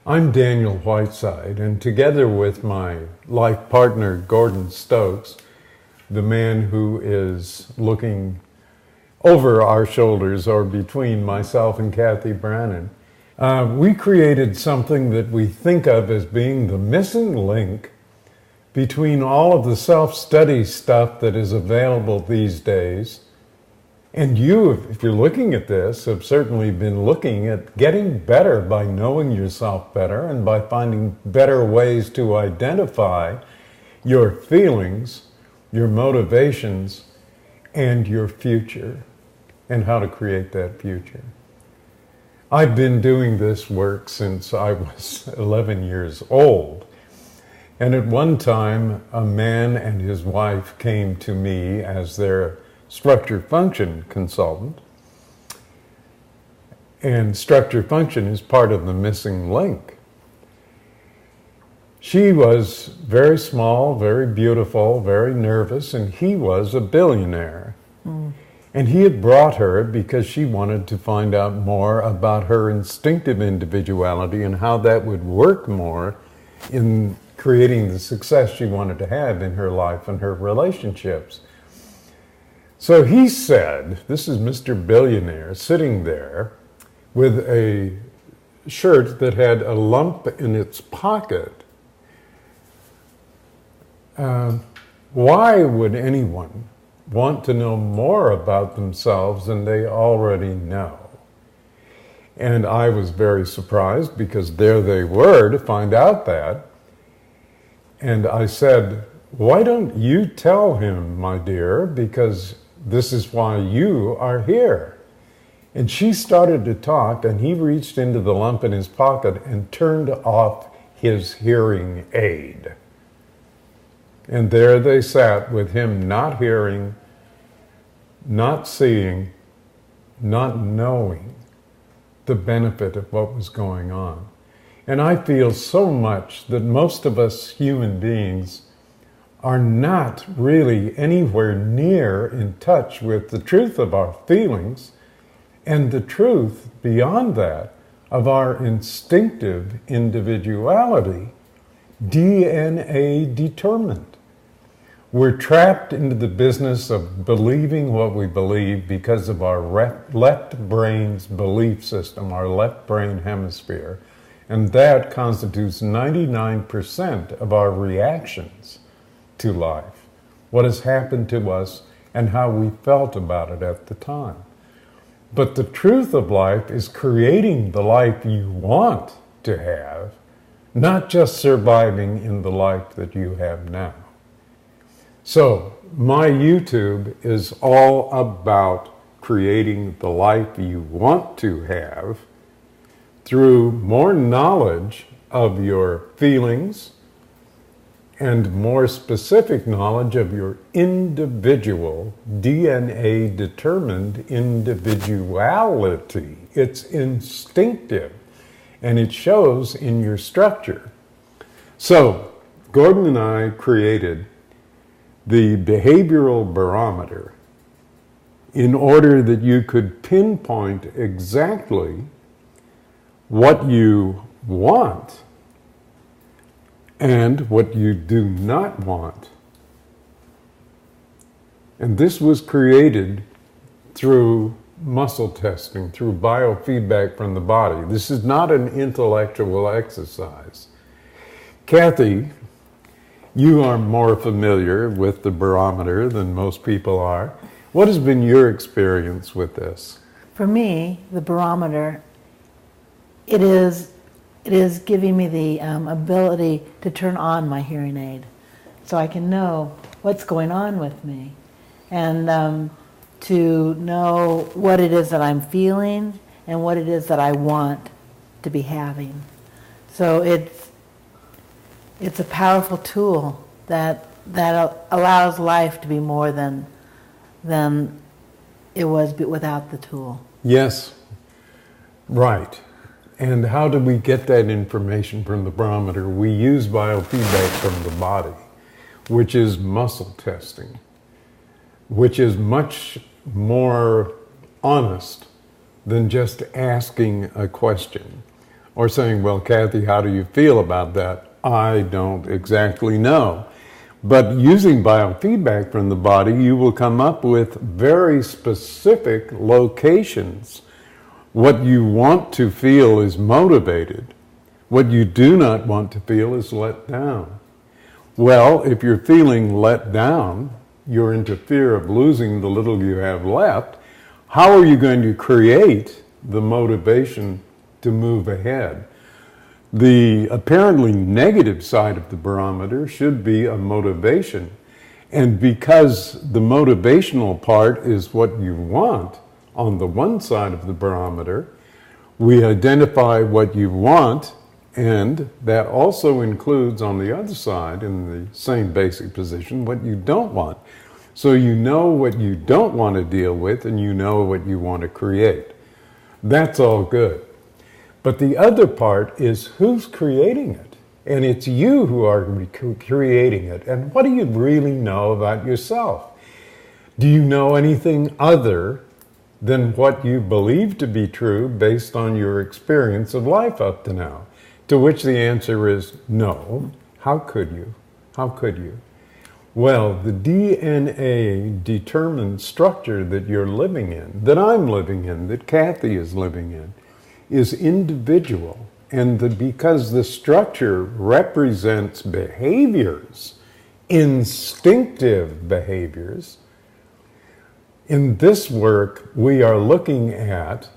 I'm Daniel Whiteside, and together with my life partner, Gordon Stokes, the man who is looking over our shoulders or between myself and Kathy Brannon, we created something that we think of as being the missing link between all of the self-study stuff that is available these days. And you, if you're looking at this, have certainly been looking at getting better by knowing yourself better and by finding better ways to identify your feelings, your motivations, and your future, and how to create that future. I've been doing this work since I was 11 years old. And at one time, a man and his wife came to me as their structure function consultant. And structure function is part of the missing link. She was very small, very beautiful, very nervous, and he was a billionaire. And he had brought her because she wanted to find out more about her instinctive individuality and how that would work more in creating the success she wanted to have in her life and her relationships. So he said, this is Mr. Billionaire sitting there with a shirt that had a lump in its pocket. Why would anyone want to know more about themselves than they already know? And I was very surprised because there they were to find out that. And I said, why don't you tell him, my dear, because this is why you are here. And she started to talk, and he reached into the lump in his pocket and turned off his hearing aid. And there they sat with him not hearing, not seeing, not knowing the benefit of what was going on. And I feel so much that most of us human beings are not really anywhere near in touch with the truth of our feelings and the truth beyond that of our instinctive individuality, DNA determined. We're trapped into the business of believing what we believe because of our left brain's belief system, our left brain hemisphere, and that constitutes 99% of our reactions to life, what has happened to us and how we felt about it at the time. But the truth of life is creating the life you want to have, not just surviving in the life that you have now. So my YouTube is all about creating the life you want to have through more knowledge of your feelings and more specific knowledge of your individual, DNA-determined individuality. It's instinctive, and it shows in your structure. So, Gordon and I created the behavioral barometer in order that you could pinpoint exactly what you want and what you do not want. And this was created through muscle testing, through biofeedback from the body. This is not an intellectual exercise. Kathy, you are more familiar with the barometer than most people are. What has been your experience with this? For me, the barometer, it is giving me the ability to turn on my hearing aid so I can know what's going on with me and to know what it is that I'm feeling and what it is that I want to be having. So it's a powerful tool that allows life to be more than it was without the tool. Yes, right. And how do we get that information from the barometer? We use biofeedback from the body, which is muscle testing, which is much more honest than just asking a question or saying, well, Kathy, how do you feel about that? I don't exactly know. But using biofeedback from the body, you will come up with very specific locations. What you want to feel is motivated. What you do not want to feel is let down. Well, if you're feeling let down, you're into fear of losing the little you have left. How are you going to create the motivation to move ahead? The apparently negative side of the barometer should be a motivation. And because the motivational part is what you want on the one side of the barometer, we identify what you want, and that also includes on the other side, in the same basic position, what you don't want. So you know what you don't want to deal with, and you know what you want to create. That's all good. But the other part is who's creating it. And it's you who are creating it. And what do you really know about yourself? Do you know anything other than what you believe to be true based on your experience of life up to now? To which the answer is no. How could you? How could you? Well, the DNA determined structure that you're living in, that I'm living in, that Kathy is living in, is individual. And because the structure represents behaviors, instinctive behaviors, in this work we are looking at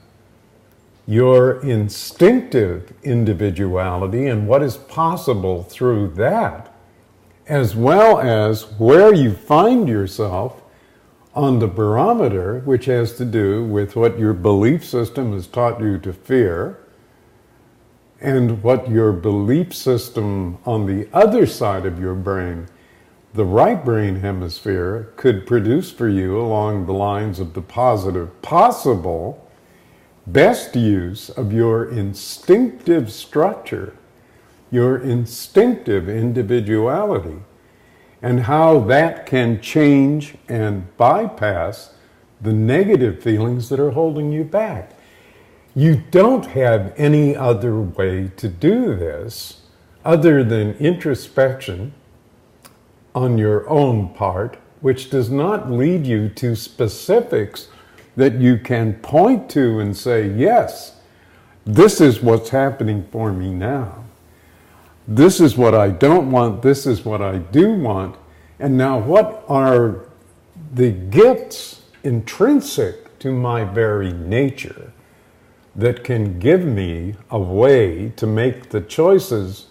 your instinctive individuality and what is possible through that, as well as where you find yourself on the barometer, which has to do with what your belief system has taught you to fear, and what your belief system on the other side of your brain, the right brain hemisphere, could produce for you along the lines of the positive possible best use of your instinctive structure, your instinctive individuality, and how that can change and bypass the negative feelings that are holding you back. You don't have any other way to do this other than introspection on your own part, which does not lead you to specifics that you can point to and say, yes, this is what's happening for me now. This is what I don't want, this is what I do want, and now what are the gifts intrinsic to my very nature that can give me a way to make the choices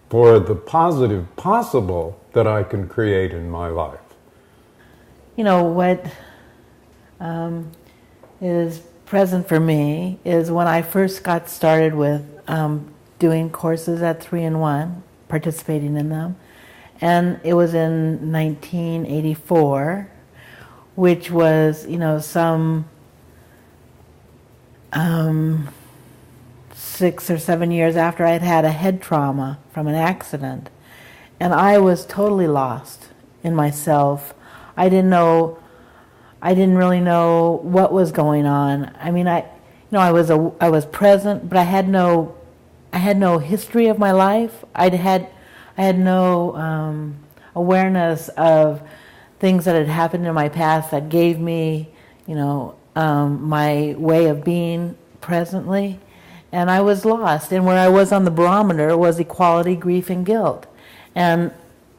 for the positive possible that I can create in my life. You know, what is present for me is when I first got started with doing courses at 3-in-1, participating in them, and it was in 1984, which was, you know, some 6 or 7 years after I'd had a head trauma from an accident, and I was totally lost in myself. I didn't really know what was going on. I mean, I was present, but I had no history of my life. I had no awareness of things that had happened in my past that gave me, you know, my way of being presently. And I was lost. And where I was on the barometer was equality, grief, and guilt. And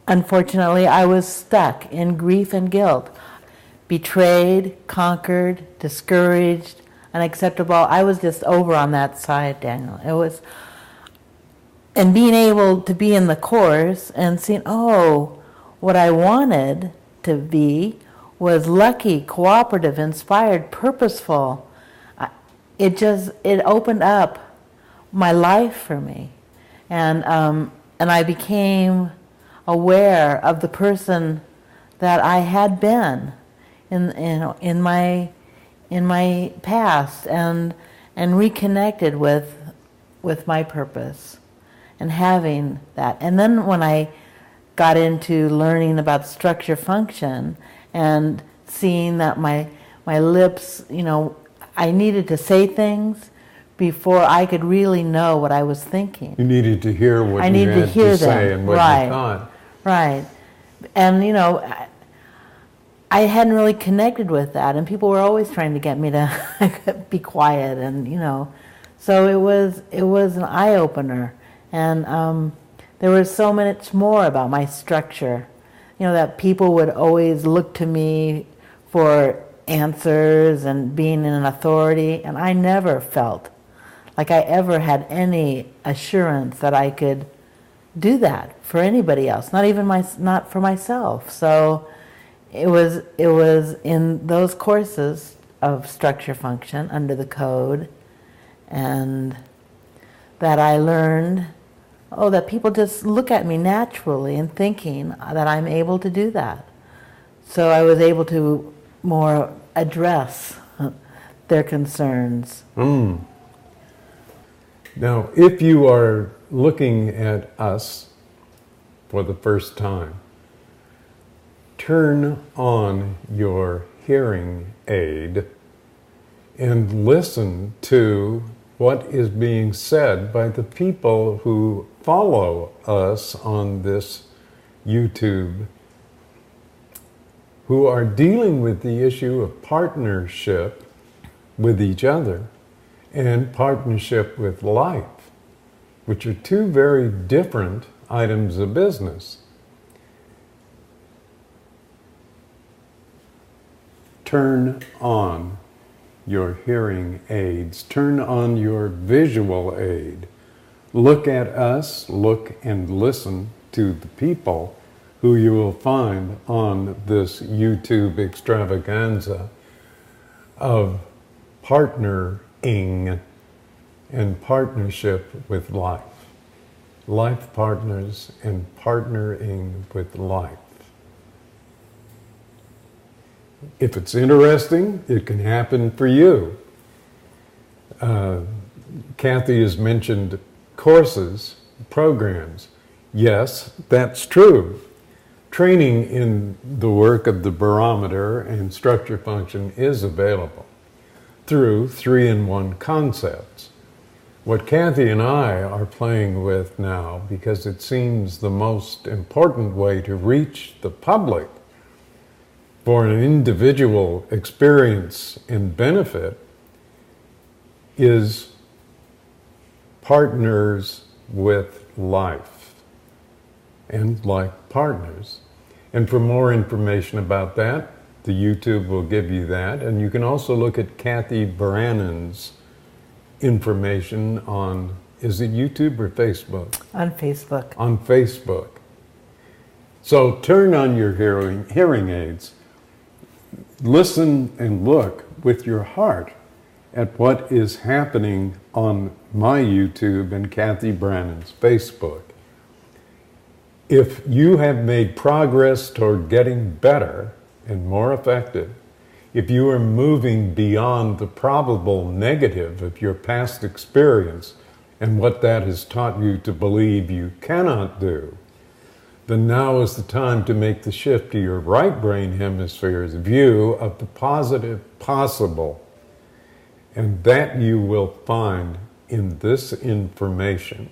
unfortunately, I was stuck in grief and guilt. Betrayed, conquered, discouraged, unacceptable. I was just over on that side, Daniel. It was, and being able to be in the course and seeing, oh, what I wanted to be was lucky, cooperative, inspired, purposeful. It opened up my life for me, and I became aware of the person that I had been in my past, and reconnected with my purpose, and having that. And then when I got into learning about structure function and seeing that my lips, you know, I needed to say things before I could really know what I was thinking. You needed to hear what I you needed to had hear to say them. and what Right. you thought. Right. And, you know, I hadn't really connected with that, and people were always trying to get me to be quiet, and, you know. So it was an eye-opener. And there was so much more about my structure, you know, that people would always look to me for answers and being in an authority, and I never felt like I ever had any assurance that I could do that for anybody else, not for myself. So it was in those courses of structure function under the code, and that I learned, that people just look at me naturally and thinking that I'm able to do that. So I was able to more address their concerns. Now, if you are looking at us for the first time, turn on your hearing aid and listen to what is being said by the people who follow us on this YouTube, who are dealing with the issue of partnership with each other and partnership with life, which are two very different items of business. Turn on your hearing aids. Turn on your visual aid. Look at us, look and listen to the people who you will find on this YouTube extravaganza of partnering and partnership with life. Life partners and partnering with life. If it's interesting, it can happen for you. Kathy has mentioned courses, programs. Yes, that's true. Training in the work of the barometer and structure function is available through 3-in-1 concepts. What Kathy and I are playing with now, because it seems the most important way to reach the public for an individual experience and benefit, is partners with life and like partners. And for more information about that, the YouTube will give you that. And you can also look at Kathy Brannan's information on, is it YouTube or Facebook? On Facebook. On Facebook. So turn on your hearing aids. Listen and look with your heart at what is happening on my YouTube and Kathy Brannan's Facebook. If you have made progress toward getting better and more effective, if you are moving beyond the probable negative of your past experience and what that has taught you to believe you cannot do, then now is the time to make the shift to your right brain hemisphere's view of the positive possible. And that you will find in this information.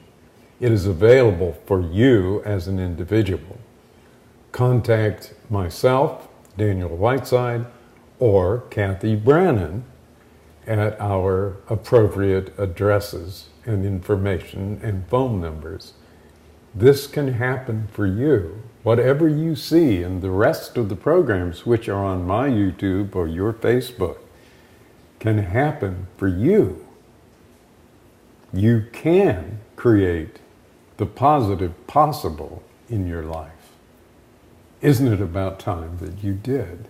It is available for you as an individual. Contact myself, Daniel Whiteside, or Kathy Brannan at our appropriate addresses and information and phone numbers. This can happen for you. Whatever you see in the rest of the programs which are on my YouTube or your Facebook can happen for you. You can create the positive possible in your life. Isn't it about time that you did?